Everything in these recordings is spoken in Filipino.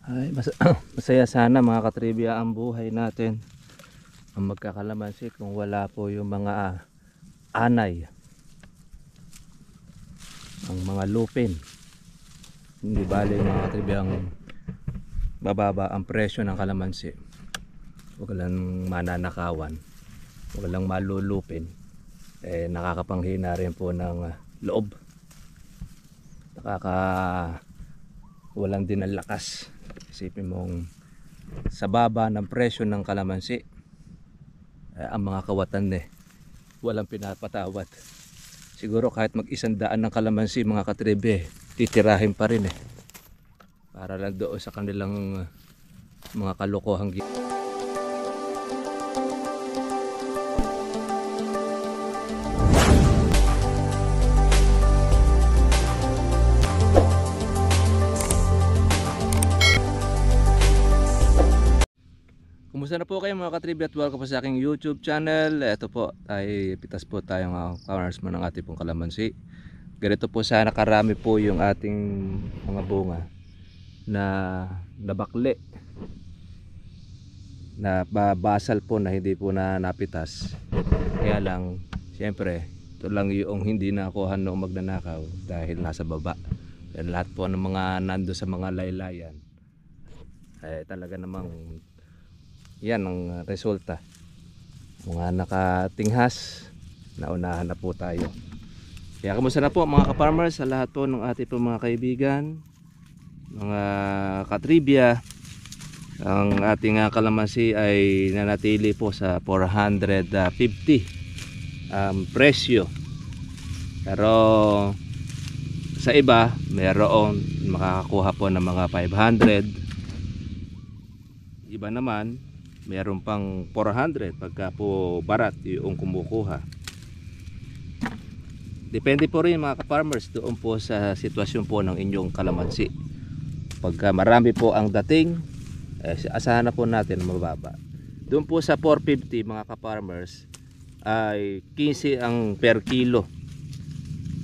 Ay, masaya sana mga katribya ang buhay natin, ang magkakalamansi, kung wala po yung mga anay, ang mga lupin. Hindi bali mga katribya ang bababa ang presyo ng kalamansi, huwag lang mananakawan, huwag lang malulupin, nakakapanghina rin po ng loob, walang din ang lakas. Isipin mong sa baba ng presyo ng kalamansi, ang mga kawatan walang pinapatawad. Siguro kahit mag-100 ng kalamansi mga katribe, titirahin pa rin para lang doon sa kanilang mga kalokohang Kumusta na po kayo mga katribya, at welcome po sa aking YouTube channel. Ito po, pitas po tayong congressman ng ating pong kalamansi. Ganito po sana karami po yung ating mga bunga na nabakli, na basal po, na hindi po na napitas. Kaya lang, siyempre, ito lang yung hindi nakuha noong magnanakaw dahil nasa baba. Yan, lahat po ng mga nando sa mga laylayan talaga namang yan ang resulta. Mga nakatinghas, naunahan na po tayo. Kaya kamusta na po mga ka-farmers, sa lahat po ng ating po mga kaibigan, mga katribya. Ang ating kalamansi ay nanatili po sa 450 presyo. Pero sa iba, mayroon makakakuha po ng mga 500. Iba naman meron pang 400 pagka po barat yung kumukuha. Depende po rin mga ka-farmers doon po sa sitwasyon po ng inyong kalamansi. Pagka marami po ang dating, asahan na po natin na mababa. Doon po sa 450 mga ka-farmers ay 15 ang per kilo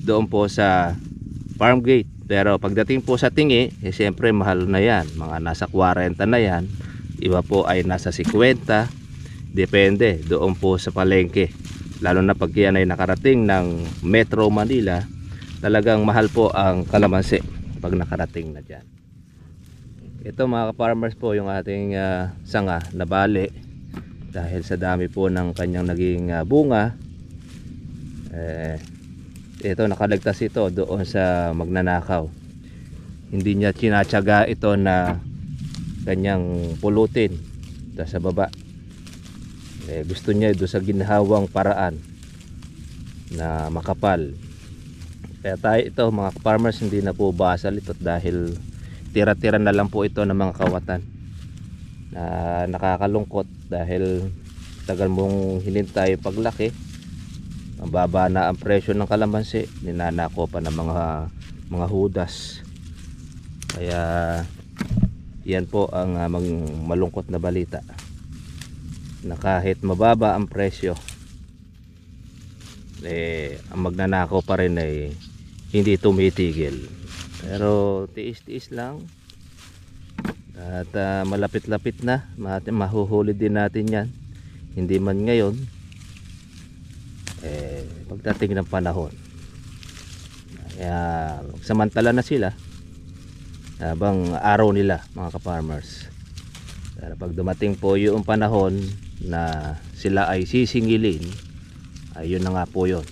doon po sa farm gate. Pero pagdating po sa tingi, siyempre mahal na yan, mga nasa 40 na yan. Iba po ay nasa 50. Depende doon po sa palengke. Lalo na pag yan ay nakarating ng Metro Manila, talagang mahal po ang kalamansi pag nakarating na dyan. Ito mga farmers po yung ating sanga na bali dahil sa dami po ng kanyang naging bunga. Ito, nakalagtas ito doon sa magnanakaw. Hindi niya tinatsaga ito na kanyang pulutin sa baba. Gusto niya doon sa ginhawang paraan na makapal. Kaya tayo ito mga farmers, hindi na po basal ito dahil tira-tira na lang po ito ng mga kawatan. Nakakalungkot dahil tagal mong hinintay paglaki, ang baba na ang presyo ng kalamansi, ninanako pa ng mga hudas. Kaya yan po ang malungkot na balita, na kahit mababa ang presyo, ang magnanakaw pa rin ay hindi tumitigil. Pero tiis-tiis lang, at malapit-lapit na mahuhuli din natin yan. Hindi man ngayon, pagdating ng panahon. Kaya samantala na sila habang araw nila mga ka-farmers. Pero pag dumating po yung panahon na sila ay sisingilin, ayun na nga po yun.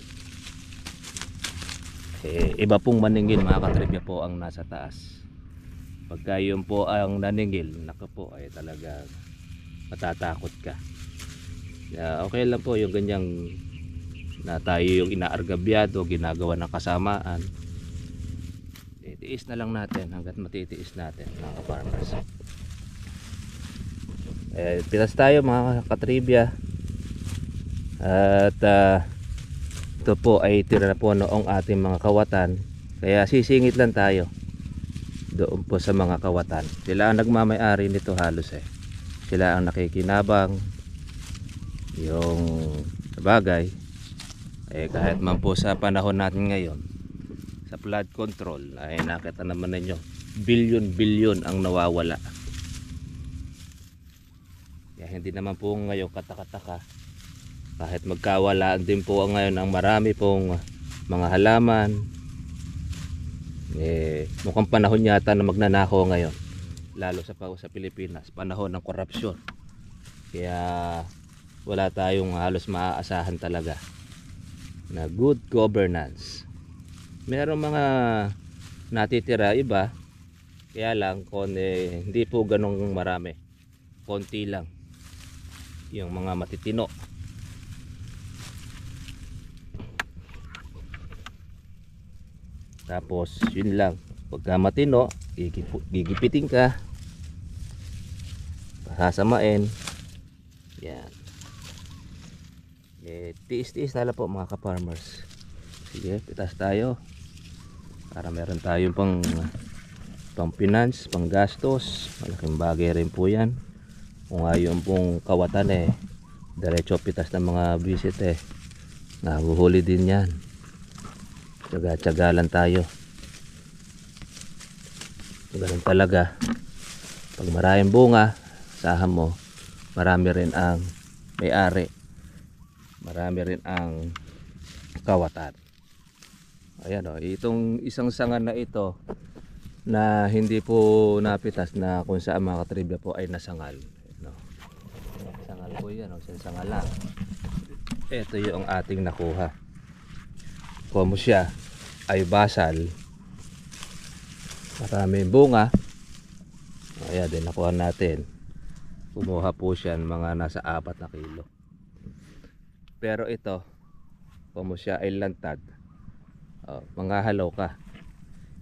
Iba pong maningil mga katribya po ang nasa taas. Pagka yun po ang naningil, naka po, ay talaga matatakot ka. Okay lang po yung ganyang na tayo yung inaargabyado, ginagawa ng kasamaan. Tiis na lang natin hanggat matitiis natin mga ka-farmers. Pitas tayo mga katribya. At ito po ay tira na po noong ating mga kawatan. Kaya sisingit lang tayo doon po sa mga kawatan. Sila ang nagmamay-ari nito halos Sila ang nakikinabang. Yung bagay kahit man po sa panahon natin ngayon, sa flood control ay nakita naman ninyo bilyon ang nawawala hindi naman po ngayon katakataka, kahit magkawalaan din po ngayon ang marami pong mga halaman, mukhang panahon yata na magnanakaw ngayon, lalo sa Pilipinas, panahon ng korupsyon. Kaya wala tayong halos maaasahan talaga na good governance. Merong mga natitira iba, kaya lang kung hindi po ganong marami, konti lang yung mga matitino. Tapos yun lang, pagka matino, gigipitin ka, sasamain. Yan. Tiis-tiis tala po mga ka-farmers. Sige, pitas tayo para meron tayong pang finance, pang gastos. Malaking bagay rin po yan. Kung ayaw pong kawatan diretso pitas ng mga visit nahuhuli din yan. Tsaga-tsaga lang tayo. Ganun talaga. Pag maraming bunga, sahan mo, marami rin ang may-ari. Marami rin ang kawatan. Ayan o, itong isang sanga na ito na hindi po napitas, na kung saan mga katribya po ay nasangal. No? Sangal po yan, isang sanga lang. Ito yung ating nakuha. Como siya ay basal, maraming bunga. Ayan din, nakuha natin. Kumuha po siya ng mga nasa 4 na kilo. Pero ito, como siya ay lantad, manghahalaw ka.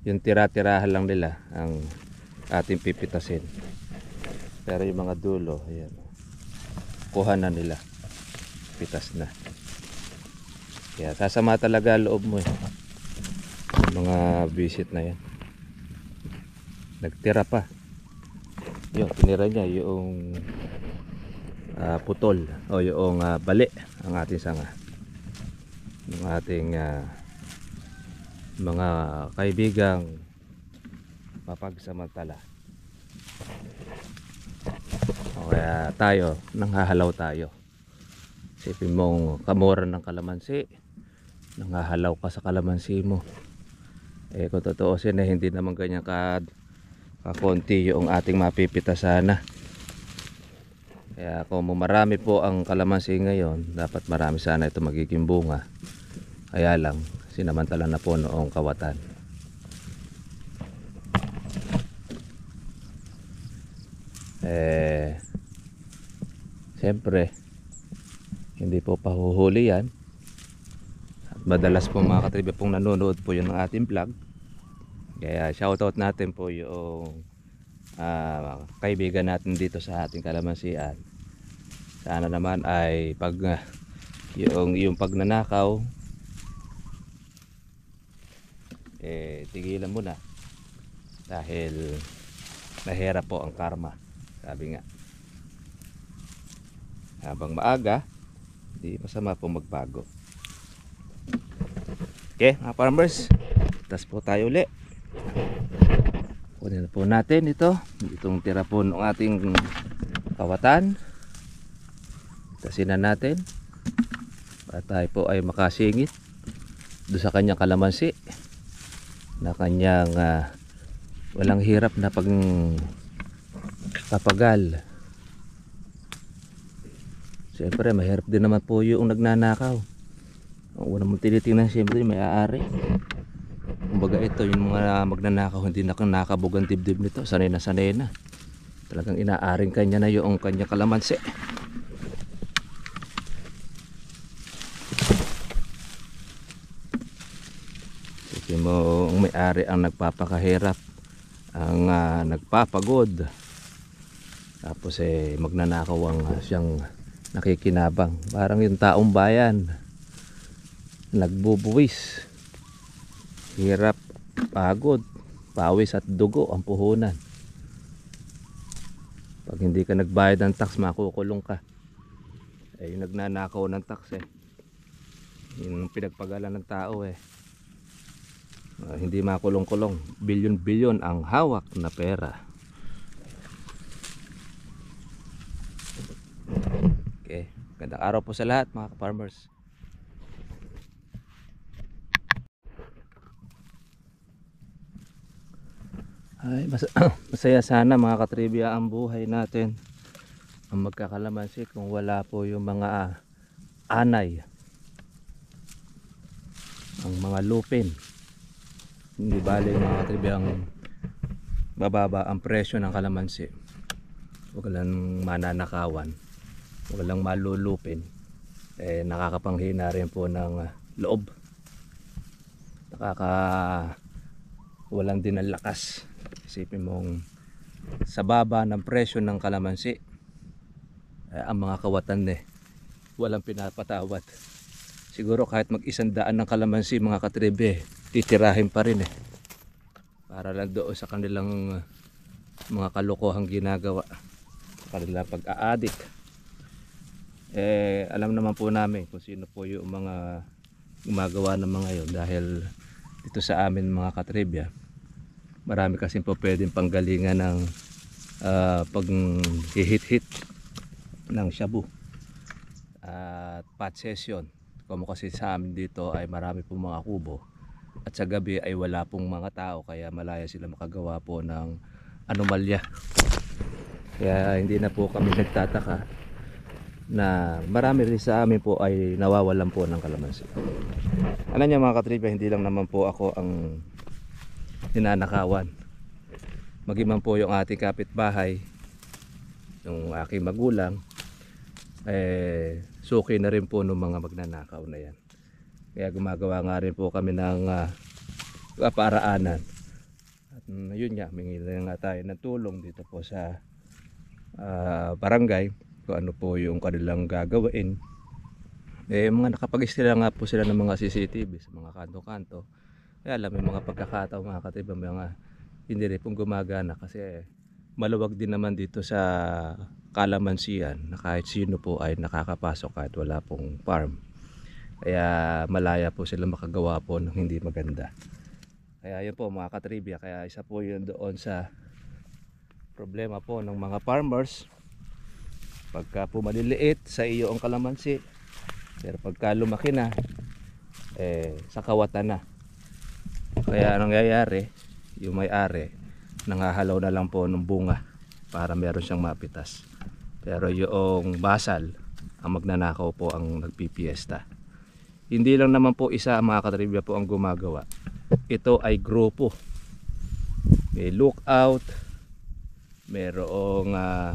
Yung tira-tirahan lang nila ang ating pipitasin. Pero yung mga dulo, ayan, kuha na nila, pitas na. Kaya sasama talaga loob mo mga visit na yan. Nagtira pa. Yung tinira niya yung putol o yung bali ang ating sanga, ng ating mga kaibigang mapagsamantala. O kaya tayo, nanghahalaw tayo. Isipin mong kamura ng kalamansi, nanghahalaw ka sa kalamansi mo. Kung totoosin hindi naman ganyan kakonti yung ating mapipita sana. Kaya kung marami po ang kalamansi ngayon, dapat marami sana ito magiging bunga. Kaya lang, sinamantala na po noong kawatan. Siyempre, hindi po pahuhuli yan. At madalas po mga katribya pong nanonood po yun ng ating vlog. Kaya shoutout natin po yung kaibigan natin dito sa ating kalamansian. Sana naman ay pag yung pagnanakaw tigilan mo na, dahil mahirap po ang karma, sabi nga. Habang maaga, di masama po magbago. Okay mga farmers, tas po tayo uli. Kunin na po natin itong tira po ng ating kawatan. Tasin na natin para tayo po ay makasingit doon sa kanyang kalamansi na kanyang walang hirap na papagal. Siyempre mahirap din naman po yung nagnanakaw. Ang una mong tinitingnan siyempre may aari. Kumbaga ito yung mga magnanakaw, hindi na nakabugang dibdib nito, sanay na talagang inaaring kanya na yung kanya kalamansi. Kasi mo ang may-ari ang nagpapakahirap, ang nagpapagod, tapos magnanakaw ang siyang nakikinabang. Parang yung taong bayan nagbubuwis, hirap, pagod, pawis at dugo ang puhunan. Pag hindi ka nagbayad ng tax, makukulong ka. Yung nagnanakaw ng tax yung pinagpagalan ng tao hindi makulong-kulong. Bilyon-bilyon ang hawak na pera. Gandang araw po sa lahat mga ka-farmers. Ay, masaya sana mga katribya ang buhay natin. Ang magkakalamansi kung wala po yung mga anay, ang mga lupin. Hindi bali mga katribya ang bababa ang presyo ng kalamansi. Huwag lang mananakawan, huwag lang malulupin. Nakakapanghina rin po ng loob. Walang din ang lakas. Isipin mong sa baba ng presyo ng kalamansi, ang mga kawatan walang pinapatawad. Siguro kahit mag-100 ng kalamansi mga katribe, titirahin pa rin para lang doon sa kanilang mga kalokohang ginagawa, kanilang pag-aadik. Alam naman po namin kung sino po yung mga gumagawa ng mga yun, dahil dito sa amin mga katribya, marami kasi po pwedeng panggalingan ng pag-hit-hit ng shabu at pot session. Como kasi sa amin dito ay marami pong mga kubo at sa gabi ay wala pong mga tao, kaya malaya sila makagawa po ng anomalya. Kaya hindi na po kami nagtataka na marami rin sa amin po ay nawawalan po ng kalamansi. Ano niya mga katribya, hindi lang naman po ako ang ninanakawan. Magiman po yung ating kapitbahay, yung aking magulang, suki na rin po ng mga magnanakaw na yan. Kaya gumagawa nga rin po kami ng paraanan. At yun nga, humingi na nga tayo ng tulong dito po sa barangay kung ano po yung kanilang gagawin. Mga nakapag-istila nga po sila ng mga CCTV sa mga kanto-kanto. Kaya alam, may mga pagkakataon mga katiba, mga hindi rin pong gumagana kasi maluwag din naman dito sa kalamansian na kahit sino po ay nakakapasok kahit wala pong farm. Kaya malaya po sila makagawa po ng hindi maganda. Kaya yun po mga katribya, kaya isa po yun doon sa problema po ng mga farmers. Pagka po maliliit sa iyo ang kalamansi, pero pagka lumaki na, sa kawatan na. Kaya anong nangyayari, yung may-ari nangahalaw na lang po ng bunga para meron siyang mapitas. Pero yung basal, ang magnanakaw po ang nagpipiesta. Hindi lang naman po isa mga katribya po ang gumagawa. Ito ay grupo. May lookout, merong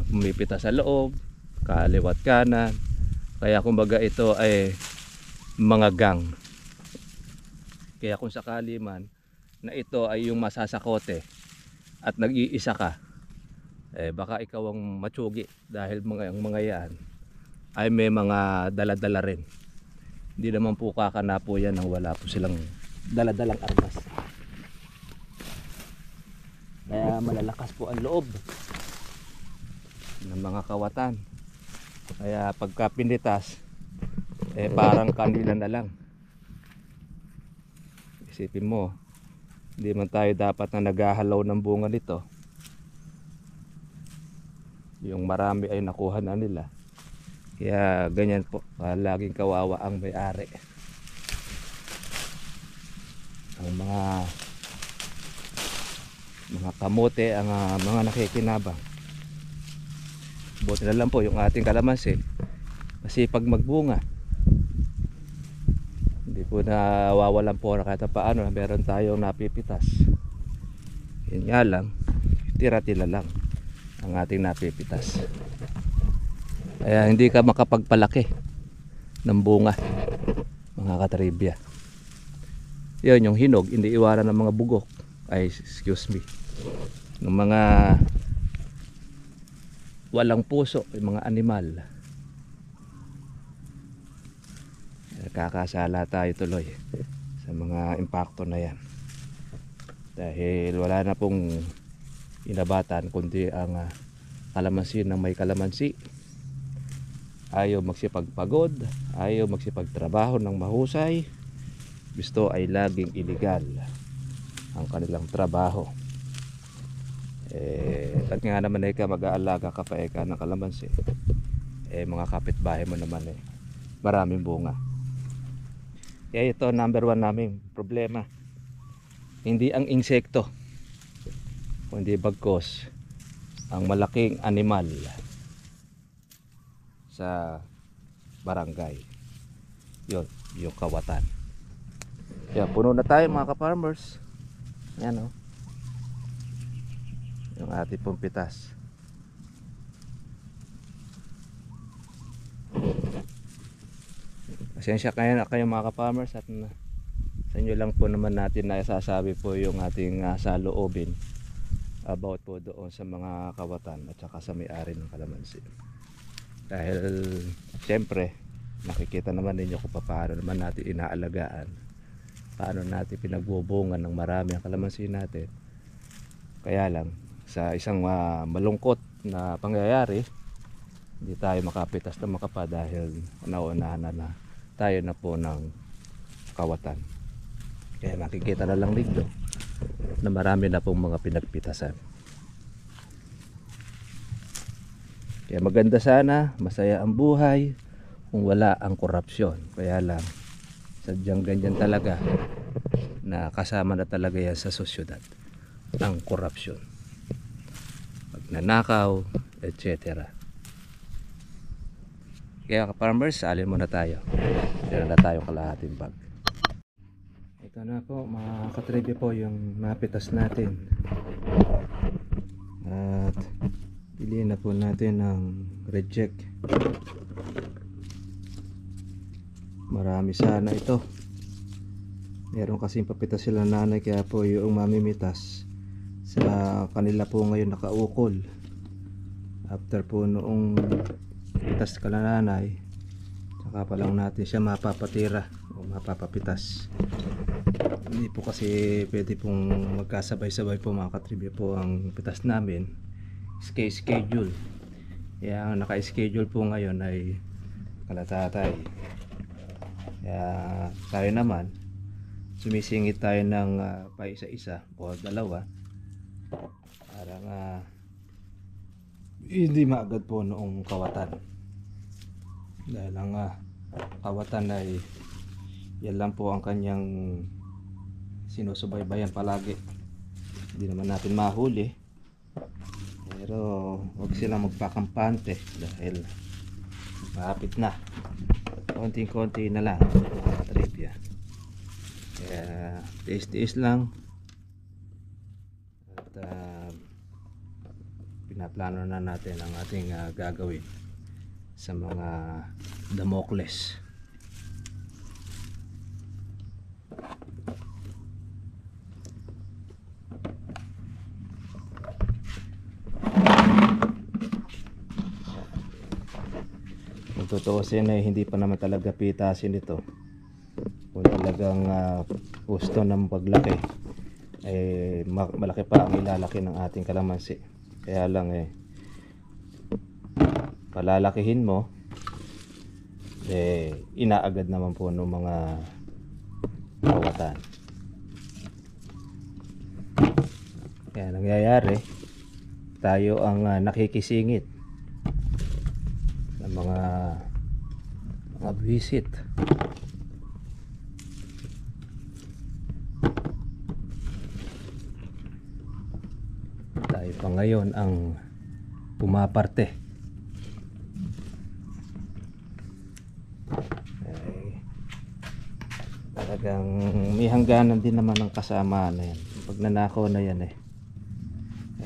pumipitas sa loob, kaliwat kanan. Kaya kumbaga ito ay mga gang. Kaya kung sakali man na ito ay yung masasakote at nag-iisa ka, baka ikaw ang matsugi, dahil mga yan ay may mga daladala rin. Hindi naman po kakana po yan nang wala po silang daladalang armas. Kaya malalakas po ang loob ng mga kawatan. Kaya pagka pinitas, parang kanila na lang. Isipin mo, hindi man tayo dapat na naghahalaw ng bunga nito. Yung marami ay nakuha na nila. Kaya ganyan po, laging kawawa ang may-ari. Ang mga kamote, ang mga nakikinabang. Buti na lang po yung ating kalamansi, kasi pag magbunga, hindi po nawawalan po na kahit paano, meron tayong napipitas. Yun nga lang, tira-tira lang ang ating napipitas. Kaya hindi ka makapagpalaki ng bunga mga katribya. Yun yung hinog, hindi iwanan ng mga bugok, excuse me, ng mga walang puso, yung mga animal. Kakasala tayo tuloy sa mga impacto na yan, dahil wala na pong inabatan kundi ang kalamansi ng may kalamansi. Ayaw magsipagpagod, ayaw magsipagtrabaho ng mahusay, gusto ay laging iligal ang kanilang trabaho. At nga naman ka mag-aalaga ka pa ng kalamansi, Mga kapitbahay mo naman maraming bunga. Kaya ito number 1 naming problema, hindi ang insekto kundi bagkos ang malaking animal sa barangay, yung kawatan. Kaya puno na tayo mga ka-farmers. Yan yung ating pong pitas. Pasensya kayo mga ka-farmers, at sa inyo lang po naman natin na isasabi po yung ating saloobin about po doon sa mga kawatan at saka sa may-ari ng kalamansi. Dahil siyempre nakikita naman ninyo kung paano naman natin inaalagaan, paano natin pinagbubungan ng marami ang kalamansi natin. Kaya lang sa isang malungkot na pangyayari, hindi tayo makapitas na makapa dahil nauunahan na tayo na po ng kawatan. Kaya makikita na lang dito na marami na pong mga pinagpitasan. Kaya maganda sana, masaya ang buhay kung wala ang korupsyon. Kaya lang sadyang ganyan talaga na kasama na talaga yan sa sosyedad, ang korupsyon, pagnanakaw, etc. Kaya ka-farmers, alin muna tayo. Meron na tayo kalahating bag. Ito na po mga katribya po yung napitas natin. At piliin na po natin ng reject. Marami sana ito. Meron kasing papitas sila nanay, kaya po yung mamimitas sa kanila po ngayon nakaukol. After po noong pitas ka na nanay, saka pa lang natin siya mapapatira o mapapapitas. Hindi po kasi pwede pong magkasabay-sabay po mga katribya po ang pitas namin. Schedule. Kaya ang naka-schedule po ngayon ay kalatatay. Kaya tayo naman sumisingit tayo ng pa isa-isa o dalawa para hindi maagad po noong kawatan. Dahil ang kawatan ay yan lang po ang kanyang sinusubaybayan palagi. Hindi naman natin mahuli, pero huwag silang magpakampante dahil malapit na, konting-konti na lang mga trivia. Kaya tiis-tiis lang at pinaplano na natin ang ating gagawin sa mga Damocles. Kung tutuusin ay hindi pa naman talaga pitasin ito. Kung talagang gusto ng paglaki ay malaki pa ang ilalaki ng ating kalamansi. Kaya lang palalakihin mo inaagad naman po ng mga kawatan. Kaya nangyayari tayo ang nakikisingit ng mga visit. Tayo pa ngayon ang pumaparte. Talagang may hangganan din naman ng kasama na yan. Pag nanakaw na yan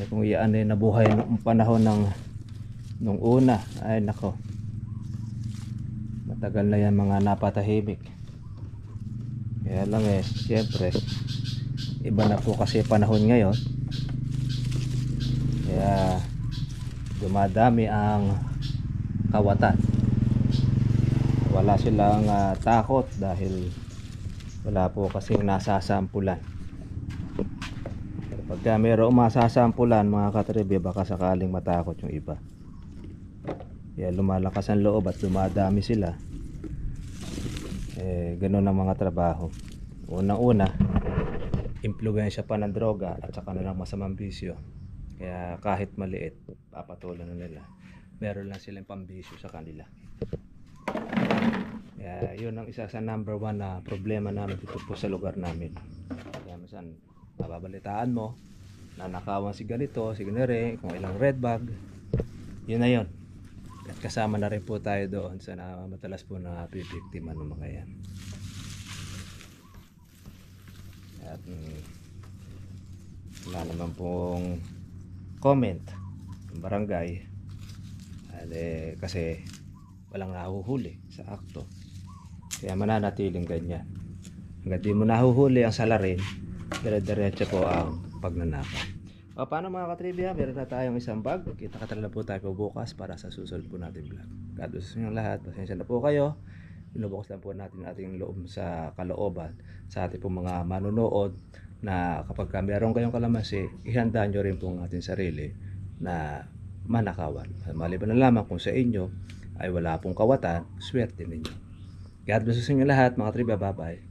kung iyan nabuhay noong panahon nung una, ay nako, matagal na yan mga napatahimik. Kaya lang siyempre iba na po kasi panahon ngayon, kaya dumadami ang kawatan. Wala silang takot dahil wala po kasing nasasampulan. Pero pagka mayroong masasampulan mga katribya, baka sakaling matakot yung iba. Kaya lumalakas ang loob at dumadami sila. Ganun ang mga trabaho. Unang-una, impluwensya pa ng droga at saka na ng masamang bisyo. Kaya kahit maliit, papatulan na nila. meron lang silang pambisyo sa kanila. Kaya yun ang isa sa number one na problema namin dito po sa lugar namin. Kaya minsan mababalitaan mo na nakawan si ganito, si ganire, kung ilang red bag, yun na yun. At kasama na rin po tayo doon sa matalas po na biktima ng mga yan. At wala naman pong comment ng barangay kasi walang nahuhuli sa akto. Kaya mananatiling ganyan. Hanggang di mo nahuhuli ang salarin, dire-diretso po ang pagnanakaw. O, paano mga katribya? Meron na tayong isang bag. Kita-kita na po tayo bukas para sa susunod po natin vlog. God bless nyo lahat. Pasensya na po kayo. Binubukas lang po natin ating loob sa kalooban sa ating pong mga manunood na kapag meron kayong kalamansi, ihanda nyo rin po ang ating sarili na manakawan. Maliban na lamang kung sa inyo ay wala pong kawatan, swerte ninyo. God bless sa inyo lahat mga tribya. Bye-bye.